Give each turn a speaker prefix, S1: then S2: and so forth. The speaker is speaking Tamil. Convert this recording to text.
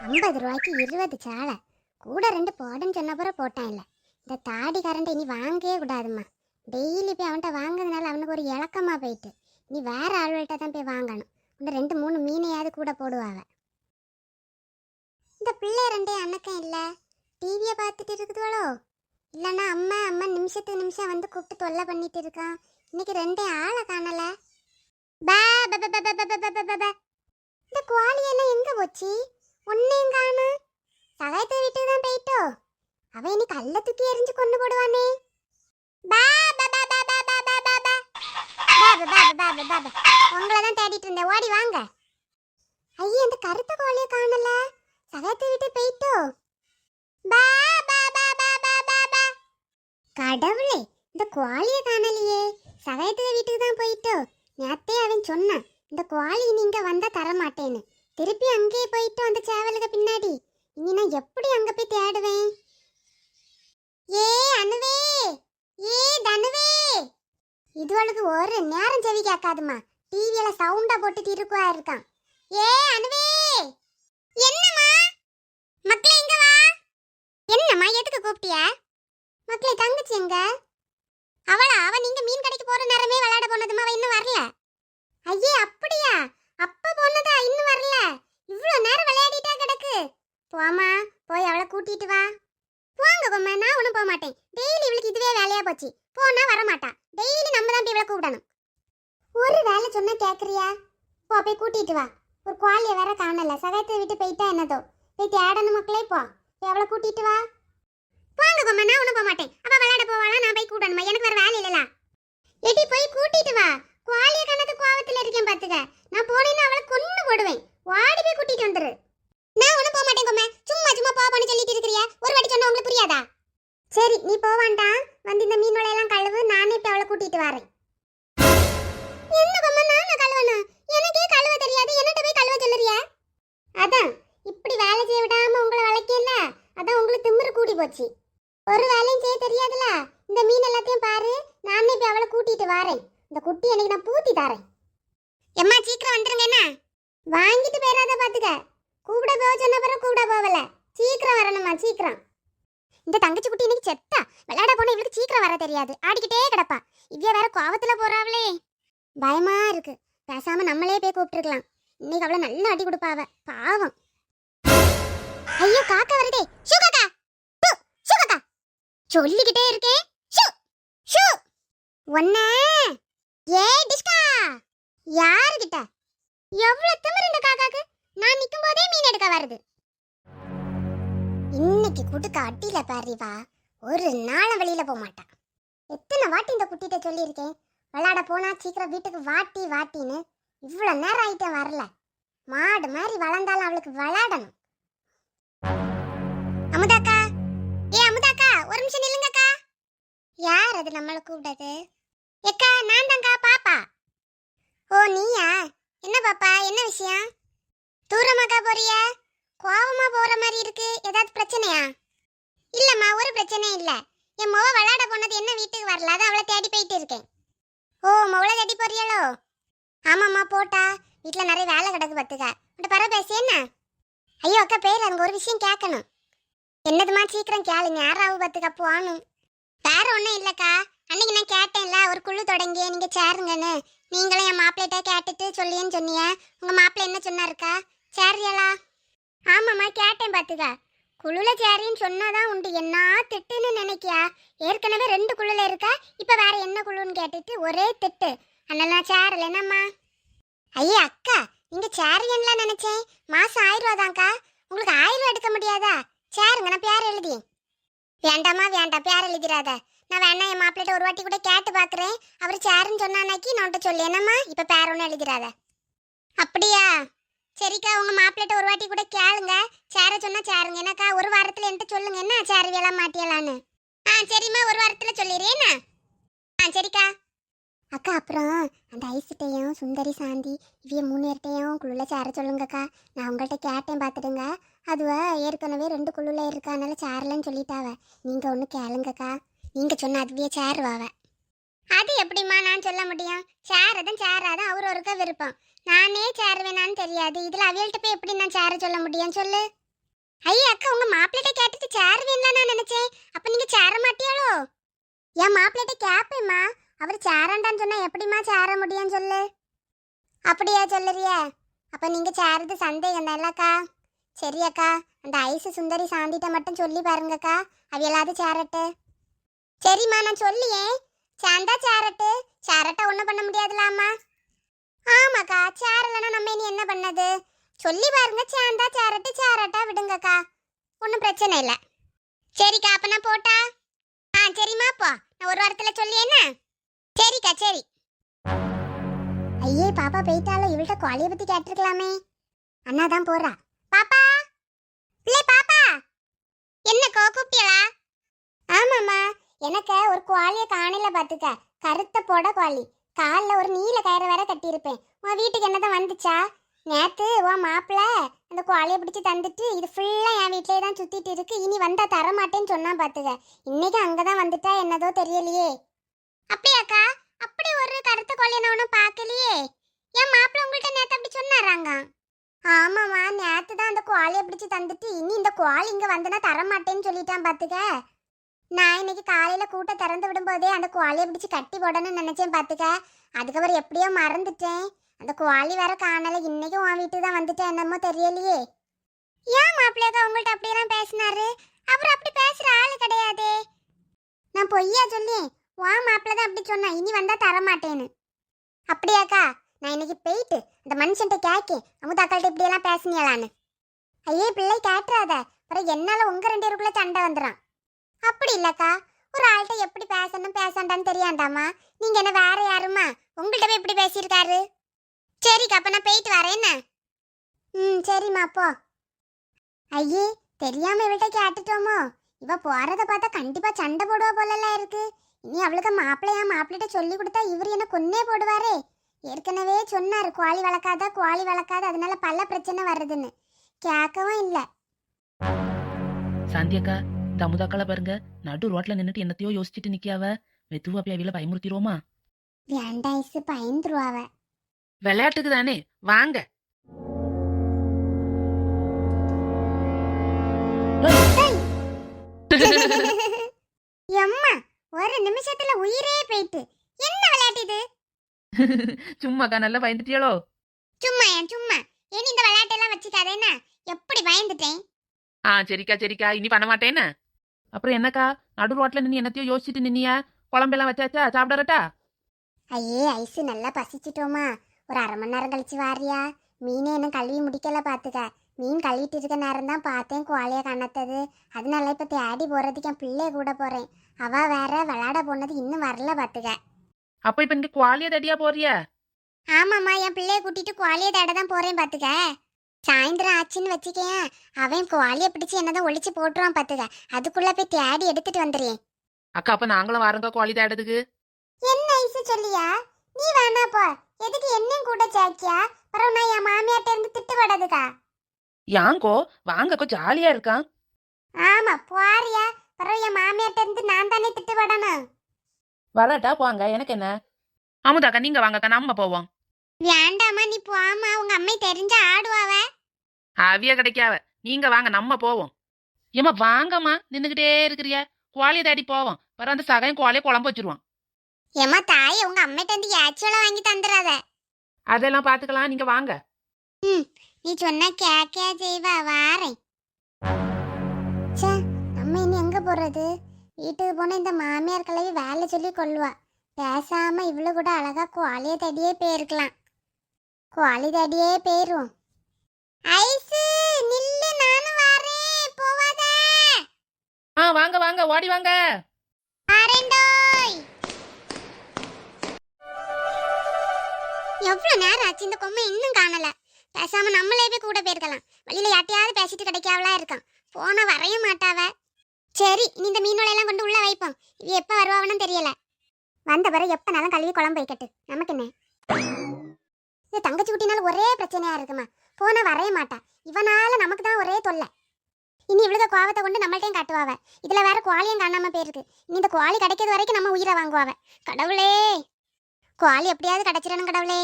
S1: 50 ரூபாய்க்கு 20 சாலை கூட 2 போடுன்னு சொன்னப்புறம் போட்டான். இல்லை இந்த தாடி கரண்டை இனி வாங்கவே கூடாதும்மா. டெய்லி போய் அவன்கிட்ட வாங்குறதுனால அவனுக்கு ஒரு இலக்கமாக போயிட்டு நீ வேற ஆள்கிட்ட தான் போய் வாங்கணும். இன்னும் 2 3 மீனையாவது கூட போடுவாங்க. இந்த பிள்ளை 2 அண்ணக்கம் இல்லை டிவியை பார்த்துட்டு இருக்குதுவளோ, இல்லைன்னா அம்மா அம்மா நிமிஷத்துக்கு நிமிஷம் வந்து கூப்பிட்டு தொல்லை பண்ணிட்டு இருக்கான். இன்னைக்கு 2 ஆளை காணல. பே பே பே பே பே பே பே பே. இந்த கோழியெல்லாம் எங்க போச்சு? ஒன்னையும் காணு. சகாயத்தை வீட்டுக்கு தான் போயிட்டோ. அவன் இனி கல்ல தூக்கி எரிஞ்சு கொண்டு போடுவானே. உங்களை தான் தேடிட்டு இருந்தேன், ஓடி வாங்க. ஐயே அந்த கருத்த கோழியை காணல. சகாயத்தை வீட்டு போயிட்டோ. கடவுளே, இந்த கோழியை காணலையே. சகாயத்தை வீட்டுக்கு தான் போயிட்டோ. நேத்தே அவன் சொன்னான் இந்த கோழி நீங்க வந்தா தர மாட்டேன்னு. திருப்பி அங்கேயே போயிட்டோ அந்த சேவலுக்கு பின்னாடி. இனி நான் எப்படி அங்க போய் தேடுவேன்? ஏ அனுவே, ஏ தனுவே, இதுவளுக்கு ஒரு நேரம் செவி கேட்காதுமா. டிவியில சவுண்டா போட்டுட்டு இருக்குவா இருக்கான். ஏ அனுவே, என்னம்மா மக்களே இங்க வா. என்னம்மா எதுக்கு கூப்பிட்டிய? மக்களே தங்கச்சி எங்க? அவ நீங்க மீன் கடைக்கு போற நேரமே விளையாட போனதுமா, அவ இன்னும் வரல. ஐயே அப்படியா? அப்ப போனதா இன்னும் வரல? இவ்ளோ நேரம் விளையாடிட்டா கிடக்கு. போமா போய் அவளை கூட்டிட்டு வா. போங்க பொம்மை, நான் ஒன்றும் போக மாட்டேன். டெய்லி இவளுக்கு இதுவே வேலையா போச்சு. போனா வரமாட்டா. டெய்லி நம்ம தான் இவளை கூப்பிடணும். ஒரு வேலை சொன்னா கேட்குறியா? போ போய் கூட்டிட்டு வா. ஒரு குவாலியை வேற காணல. சகாயத்தை விட்டு போயிட்டா என்னதோ. போய் தேடணும் மக்களே. போ போய் அவளை கூட்டிட்டு வா. போங்க பொம்மை, நான் ஒன்றும் போக மாட்டேன். அவ விளையாட போவாளா, நான் போய் கூட்டணுமா? எனக்கு வேற வேலை இல்லல. எடி போய் கூட்டிட்டு வா. குவாலியை கணக்கு கோவத்தில் இருக்கேன் பார்த்துக்க. நான் போனேன்னா அவளை கொன்னு போடுவேன். வாடி போய் கூட்டிட்டு வந்துரு. நான் ஒன்றும் போக மாட்டேன் பொம்மை. சும்மா சும்மா போவான்னு சொல்லிட்டு இருக்கிறியா? ஒரு வாட்டி சொன்னா உங்களுக்கு புரியாதா? சரி நீ போவான்டா. வந்து இந்த மீன் வலையெல்லாம் கழுவு. நானே இப்போ அவளை கூட்டிட்டு வரேன். என்ன பொம்மை நானும் கழுவணும்? எனக்கே கழுவ தெரியாது. என்னட்ட போய் கழுவ சொல்லுறியா? அதான் இப்படி வேலை செய்ய விடாம உங்களை வளைக்கல. அதான் உங்களுக்கு திமிரு கூடி போச்சு. ஒரு வேலையும் செய்ய தெரியாதுல. இந்த மீன் எல்லாத்தையும் பாரு. நானே போய் அவளை கூட்டிட்டு வரேன். இந்த குட்டி எனக்கு நான் பூத்தி தரேன். எம்மா சீக்கிரம் வந்துருங்க. என்ன வாங்கிட்டு போயிடாத பாத்துக்க. கூப்பிட போக சொன்ன பிறகு கூப்பிட போகல. சீக்கிரம் வரணுமா சீக்கிரம். இந்த தங்கச்சி குட்டி இன்னைக்கு செத்தா. விளையாட போனா இவளுக்கு சீக்கிரம் வர தெரியாது. ஆடிக்கிட்டே கிடப்பா. இவ்விய வேற கோவத்துல போறாவளே. பயமா இருக்கு. பேசாம நம்மளே போய் கூப்பிட்டுருக்கலாம். இன்னைக்கு அவளை நல்ல அடி கொடுப்பாவ. பாவம். ஐயோ காக்கா வருதே. ஷூ காக்கா, ஷூ காக்கா சொல்லிக்கிட்டே இருக்கேன். ஷூ ஷூ ஒன்ன. ஏ டிஸ்கா, யாருகிட்ட எவ்வளவு திமிரு இந்த காக்காக்கு? நான் நிக்கும் போதே மீன் எடுக்க வருது. இன்னைக்கு குடுக்க அடியில பாரிவா. ஒரு நாள் வெளியில போக மாட்டா. எத்தனை வாட்டி இந்த குட்டிட்ட சொல்லியிருக்கேன், விளையாட போனா சீக்கிரம் வீட்டுக்கு வாட்டி வாட்டின்னு. இவ்வளவு நேரம் ஆயிட்டே வரல. மாடு மாதிரி வளர்ந்தாலும் அவளுக்கு விளையாடணும். அமுதாக்கா, ஏ அமுதாக்கா ஒரு நிமிஷம் நில்லுங்கக்கா. யார் அது நம்மளை கூப்பிடாது? எக்கா நான் தான்க்கா பாப்பா. ஓ நீயா? என்ன பாப்பா, என்ன விஷயம்? தூரமாக்கா போறியா? கோவமா போற மாதிரி இருக்கு. ஏதாவது பிரச்சனையா? இல்லம்மா ஒரு பிரச்சனையும் இல்ல. என் மொவ விளையாட போனது என்ன வீட்டுக்கு வரல. அதான் அவளை தேடி போயிட்டு இருக்கேன். ஓ மொவளை தேடி போறியாளோ? ஆமாம்மா போட்டா. வீட்டுல நிறைய வேலை கிடக்கு பார்த்துக்க. உன்ட்ட பரவ பேசி என்ன? ஐயோ அக்கா பேர் அங்க ஒரு விஷயம் கேட்கணும். என்னதுமா சீக்கிரம் கேளுங்க. யாராவது பார்த்துக்க போகணும். வேற ஒன்றும் இல்லைக்கா. அன்னைக்கு நான் கேட்டேன்ல ஒரு குழு தொடங்கி நீங்க சேருங்கன்னு. நீங்களும் என் மாப்பிள்ளைகிட்ட கேட்டுட்டு சொல்லியேன்னு சொன்னீங்க. உங்க மாப்பிள்ளை என்ன சொன்னாருக்கா? சேரியாளா? ஆமாம்மா கேட்டேன் பார்த்துக்க. குழுல சேரின்னு சொன்னாதான் உண்டு. என்ன திட்டுன்னு நினைக்கியா? ஏற்கனவே 2 குழுல இருக்கா. இப்போ வேற என்ன குழுன்னு கேட்டுட்டு ஒரே திட்டு. அதனால நான் சேரல. என்னம்மா? ஐயா அக்கா நீங்க சேருங்கன்னுலாம் நினைச்சேன். மாசம் 1000 ரூபா தான்க்கா. உங்களுக்கு 1000 ரூபா எடுக்க முடியாதா? சேருங்க, நான் பேர் எழுதி. வேண்டாமா வேண்டாம், பேர் எழுதிடாத. நான் வேணா என் மாப்பிள்ளைகிட்ட ஒரு வாட்டி கூட கேட்டு பார்க்குறேன். அவர் சேருன்னு சொன்னானாக்கி நான் சொல்லி. என்னம்மா இப்போ பேர் ஒன்றும் எழுதிடாத. அப்படியா? சரிக்கா உங்கள் மாப்பிள்ளைகிட்ட ஒரு வாட்டி கூட கேளுங்க. சேர சொன்னால் சேருங்க. என்னக்கா ஒரு வாரத்தில் என்கிட்ட சொல்லுங்க. என்ன சேருவியெல்லாம் மாட்டியலான்னு. சரிம்மா ஒரு வாரத்தில் சொல்லிடுறேண்ணா. சரிக்கா. அக்கா அப்புறம் அந்த ஐசிட்டையும் சுந்தரி சாந்தி இவ்விய 3 பேர்ட்டையும் குழுல சேர சொல்லுங்கக்கா. நான் உங்கள்கிட்ட கேட்டேன் பார்த்துடுங்க. அதுவா ஏற்கனவே 2 குழுல இருக்கா. அதனால சேரலன்னு சொல்லிட்டாவ. நீங்கள் ஒன்று கேளுங்கக்கா. நீங்கள் சொன்ன அதுவே சேருவாவ. அது எப்படிம்மா நான் சொல்ல முடியும்? சேரதான் சேராதான் அவரு ஒருக்க விருப்பம். நானே சேருவேனான்னு தெரியாது. இதில் அவியல்கிட்ட போய் எப்படி நான் சேர சொல்ல முடியும் சொல்லு? ஐயா அக்கா, உங்க மாப்பிள்ளைட்ட கேட்டுட்டு சேர் வேணலாம் நான் நினைச்சேன். அப்ப நீங்க சேர மாட்டியாளோ? என் மாப்பிள்ளைட்ட கேப்பேம்மா. அவர் சேரண்டான்னு சொன்னா எப்படிம்மா சேர முடியும்னு சொல்லு. அப்படியா சொல்லுறியா? அப்ப நீங்க சேருது சந்தேகம் தான் இல்லக்கா. சரி அக்கா, அந்த ஐசு சுந்தரி சாந்திட்ட மட்டும் சொல்லி பாருங்கக்கா, அவையலாவது சேரட்டு. சரிம்மா, நான் சொல்லியே. சேர்ந்தா சேரட்டு, சேரட்டா ஒன்றும் பண்ண முடியாதுலாமா. ஆமாக்கா, சேரலன்னா நம்ம இனி என்ன பண்ணது? சொல்லி பாருங்க, சேர்ந்தா சேரட்டு, சேரட்டா விடுங்கக்கா, ஒன்றும் பிரச்சனை இல்லை. சரிக்கா, அப்ப நான் போட்டா? சரிம்மா, அப்போ நான் ஒரு வாரத்தில் சொல்லி என்ன? சரிக்கா, சரி. ஐயே, பாப்பா போயிட்டால, இவள்கிட்ட கோழியை பத்தி கேட்டிருக்கலாமே. அண்ணா தான் போறா. பாப்பா, பிள்ளை பாப்பா, என்னக்கோ கூப்பிட்டியலா? ஆமாம்மா, எனக்கு ஒரு கோழியை காணையில பாத்துக்க. கருத்த போட கோழி, காலில் ஒரு நீல கயிறு வேற கட்டியிருப்பேன். உன் வீட்டுக்கு என்னதான் வந்துச்சா? நேத்து உன் மாப்பிள்ள அந்த கோழியை பிடிச்சி தந்துட்டு இது ஃபுல்லா என் வீட்டிலே தான் சுத்திட்டு இருக்கு, இனி வந்தா தரமாட்டேன்னு சொன்னா பாத்துக்க. இன்னைக்கு அங்கதான் வந்துட்டா என்னதோ தெரியலையே. அப்படியாக்கா? அப்படி ஒரு கருத்த கோழியை நான் ஒன்றும் பார்க்கலையே. என் மாப்பிள்ள உங்கள்கிட்ட நேத்து அப்படி சொன்னாராங்க? ஆமாம்மா, நேத்து தான் அந்த கோழியை பிடிச்சி தந்துட்டு இனி இந்த கோழி இங்க வந்தனா தரமாட்டேன்னு சொல்லிட்டான் பாத்துக்க. நான் இன்னைக்கு காலையில கூட்ட திறந்து விடும்போதே அந்த கோழியை பிடிச்சி கட்டி போடணும்னு நினைச்சேன் பாத்துக்க. அதுக்கப்புறம் எப்படியோ மறந்துட்டேன். அந்த கோழி வேற காணல. இன்னைக்கு உன் வீட்டுக்கு தான் வந்துட்டேன், என்னமோ தெரியலையே. ஏன் மாப்பிள்ளையக்கா உங்கள்கிட்ட அப்படியெல்லாம் பேசினாரு? அப்புறம் அப்படி பேசுற ஆளு கிடையாதே. நான் பொய்யா சொல்லி உன் மாப்பிள்ள தான் அப்படி சொன்னா, இனி வந்தா தரமாட்டேன்னு. அப்படியாக்கா? நான் இன்னைக்கு போயிட்டு அந்த மனுஷன்ட்ட கேக்கே, அமுதாக்கள்கிட்ட இப்படியெல்லாம் பேசினியலான்னு. ஐயே பிள்ளை கேட்டுறாத, அப்புறம் என்னால உங்க 2 பேருக்குள்ள சண்டை வந்துடும். அப்படி இல்லக்கா, ஒரு ஆள்கிட்ட எப்படி பேசணும் பேசண்டான்னு தெரியாண்டாமா. நீங்க என்ன வேற யாருமா? உங்கள்கிட்ட போய் இப்படி பேசியிருக்காரு. சரிக்கா, அப்ப நான் போயிட்டு வரேன் என்ன? சரிம்மா, போ. ஐயே, தெரியாம இவள்கிட்ட கேட்டுட்டோமோ? இவ போறத பார்த்தா கண்டிப்பா சண்டை போடுவா போலலாம் இருக்கு. இனி அவளுக்கு மாப்பிள்ளைகிட்ட சொல்லி கொடுத்தா இவர் என்ன கொன்னே போடுவாரே. ஏற்கனவே சொன்னாரு கோழி வளர்க்காத கோழி வளர்க்காத, அதனால பல பிரச்சனை வருதுன்னு. கேட்கவும் இல்லை.
S2: சாந்தியக்கா, இந்த அமுதாக்களை பாருங்க, நடு ரோட்ல நின்னுட்டு என்னத்தையோ யோசிச்சுட்டு நிக்காவ. மெதுவா போய் அவியில பயமுறுத்திடுவோமா?
S1: வேண்டாம் ஐசு, பயந்துருவாவ.
S2: விளையாட்டுக்கு தானே, வாங்க.
S1: எம்மா, ஒரு நிமிஷத்துல உயிரே போயிட்டு. என்ன விளையாட்டு இது?
S2: சும்மாக்கா, நல்லா பயந்துட்டியாளோ?
S1: சும்மா ஏன் இந்த விளையாட்டெல்லாம் வச்சுக்காத என்ன? எப்படி பயந்துட்டேன்.
S2: சரிக்கா சரிக்கா, இனி பண்ண மாட்டேன்னு. அப்புறம் என்னக்கா, நடு ரோட்ல நின்று என்னத்தையோ யோசிச்சுட்டு நின்னியா? குழம்பெல்லாம் வச்சாச்சா? சாப்பிடறட்டா?
S1: ஐயே ஐசு, நல்லா பசிச்சிட்டோமா. ஒரு 1/2 மணி நேரம் கழிச்சு வாரியா? மீனே என்ன கழுவி முடிக்கல பாத்துக்க. மீன் கழுவிட்டு இருக்க நேரம் தான் பார்த்தேன் கோழியை கணத்தது. அதனால இப்ப தேடி போறதுக்கு என் பிள்ளைய கூட போறேன். அவ வேற விளையாட போனது இன்னும் வரல பாத்துக்க.
S2: அப்ப இப்ப இங்க குவாலிய தடியா போறியா?
S1: ஆமாம்மா, என் பிள்ளைய கூட்டிட்டு கோழியை தேட தான் போறேன் பாத்துக்க. சாயந்தரம் ஆச்சுன்னு வச்சுக்கேன், அவன் கோழியை பிடிச்சு என்னதான் ஒளிச்சு போட்டுருவான் பாத்துக்க. அதுக்குள்ள போய் தேடி எடுத்துட்டு வந்துடுறேன்.
S2: அக்கா, அப்ப நாங்களும் வாரங்க கோழி தேடுறதுக்கு.
S1: என்ன ஐசு சொல்லியா? நீ வேணா போ. எதுக்கு என்னையும் கூட சேர்க்கியா? அப்புறம் நான் என் மாமியார்ட்ட இருந்து திட்டுப்படாதுக்கா.
S2: யாங்கோ, வாங்கக்கோ, ஜாலியா இருக்கான்.
S1: ஆமா, போறியா? அப்புறம் என் மாமியார்ட்ட இருந்து நான் தானே திட்டுப்படணும்.
S2: வரட்டா, போங்க, எனக்கு என்ன. அமுதாக்கா, நீங்க வாங்கக்கா, நம்ம போவோம்.
S1: வேண்டாமா, நீ போமா, உங்க அம்மை தெரிஞ்சா ஆடுவாவ.
S2: அவிய கிடைக்காவ, நீங்க வாங்க, நம்ம போவோம். ஏமா வாங்கம்மா, நின்னுகிட்டே இருக்கிறியா? கோழியை தேடி போவோம். பிறகு அந்த சகையும் கோழியை குழம்பு வச்சிருவான்.
S1: ஏமா தாயே, உங்க அம்மைட்ட இருந்து ஏச்சோளம் வாங்கி தந்துடாத.
S2: அதெல்லாம் பாத்துக்கலாம், நீங்க வாங்க.
S1: நீ சொன்னா கேக்கே செய்வா, வாரேன். சே, நம்ம இனி எங்க போறது? வீட்டுக்கு போன இந்த மாமியார் கிளவி வேலை சொல்லி கொள்ளுவா. பேசாம இவ்வளவு கூட அழகா கோழியை தேடியே போயிருக்கலாம். கோழி தேடியே போயிரும். ஐசு நில்லு, நானும் வாரேன், போவாத.
S2: வாங்க வாங்க, ஓடி வாங்க.
S1: வரேன்டோய். எவ்வளவு நேரம் ஆச்சு, இந்த கொம்மை இன்னும் காணல. பேசாம நம்மளே போய் கூட போயிருக்கலாம். வழியில யார்ட்டையாவது பேசிட்டு கிடைக்காவலா இருக்கான். போன வரைய மாட்டாவ. சரி, இனி இந்த மீனோலையெல்லாம் கொண்டு உள்ள வைப்போம். இது எப்ப வருவாவன்னு தெரியல. வந்த பிறகு எப்பனாலும் கழுவி குழம்பு வைக்கட்டு, நமக்கு என்ன? இது தங்கச்சி குட்டினால ஒரே பிரச்சனையா இருக்குமா. போன வரைய மாட்டா. இவனால நமக்கு தான் ஒரே தொல்லை. இனி இவ்வளவு கோவத்தை கொண்டு நம்மள்டையும் காட்டுவாவ. இதுல வேற கோழியும் காணாம போயிருக்கு. இனி இந்த கோழி கிடைக்கிறது வரைக்கும் நம்ம உயிரை வாங்குவாவ. கடவுளே, கோழி எப்படியாவது கிடைச்சிடணும் கடவுளே.